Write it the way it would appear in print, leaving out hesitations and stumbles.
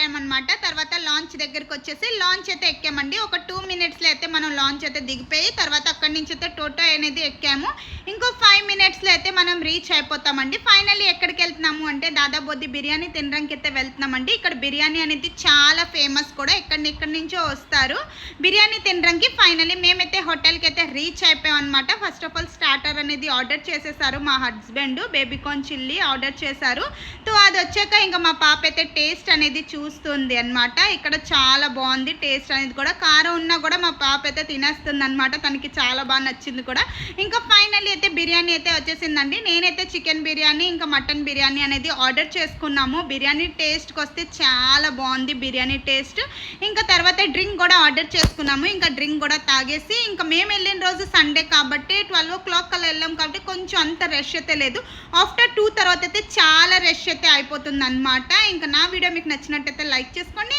అయిపోయామన్నమాట. తర్వాత లాంచ్ దగ్గరికి వచ్చేసి లాంచ్ అయితే ఎక్కామండి. ఒక 2 మినిట్స్లో అయితే మనం లాంచ్ అయితే దిగిపోయి తర్వాత అక్కడి నుంచి అయితే టోటో అనేది ఎక్కాము. ఇంకో 5 మినిట్స్లో అయితే మనం రీచ్ అయిపోతామండి. ఫైనల్లీ ఎక్కడికి వెళ్తున్నాము అంటే దాదాబొద్ది బిర్యానీ తినడానికి అయితే వెళ్తున్నామండి. ఇక్కడ బిర్యానీ అనేది చాలా ఫేమస్ కూడా, ఎక్కడి నుంచో వస్తారు బిర్యానీ తినడానికి. ఫైనల్లీ మేమైతే హోటల్కి అయితే రీచ్ అయిపోయాం అనమాట. ఫస్ట్ ఆఫ్ ఆల్ స్టార్టర్ అనేది ఆర్డర్ చేసేసారు మా హస్బెండ్, బేబీకార్న్ చిల్లీ ఆర్డర్ చేశారు. సో అది వచ్చాక ఇంకా మా పాప అయితే టేస్ట్ అనేది చూస్తుంది అనమాట. ఇక్కడ చాలా బాగుంది టేస్ట్ అనేది కూడా, కారం ఉన్నా కూడా మా పాప అయితే తినేస్తుంది అనమాట. తనకి చాలా బాగా నచ్చింది కూడా. ఇంకా ఫైనల్లీ అయితే బిర్యానీ అయితే వచ్చేసిందండి. నేనైతే చికెన్ బిర్యానీ ఇంకా మటన్ బిర్యానీ అనేది ఆర్డర్ చేసుకున్నాము. బిర్యానీ టేస్ట్కి వస్తే చాలా బాగుంది బిర్యానీ టేస్ట్. ఇంకా తర్వాత డ్రింక్ కూడా ఆర్డర్ చేసుకున్నాము. ఇంకా డ్రింక్ కూడా తాగేసి ఇంకా మేము వెళ్ళిన రోజు సండే కాబట్టి 12 o'clock కల్లా వెళ్ళాం కాబట్టి కొంచెం అంత రష్ అయితే లేదు. ఆఫ్టర్ 2 తర్వాత అయితే చాలా రష్ అయితే అయిపోతుంది అనమాట. ఇంకా నా వీడియో మీకు నచ్చినట్టయితే లైక్ చేసుకోండి.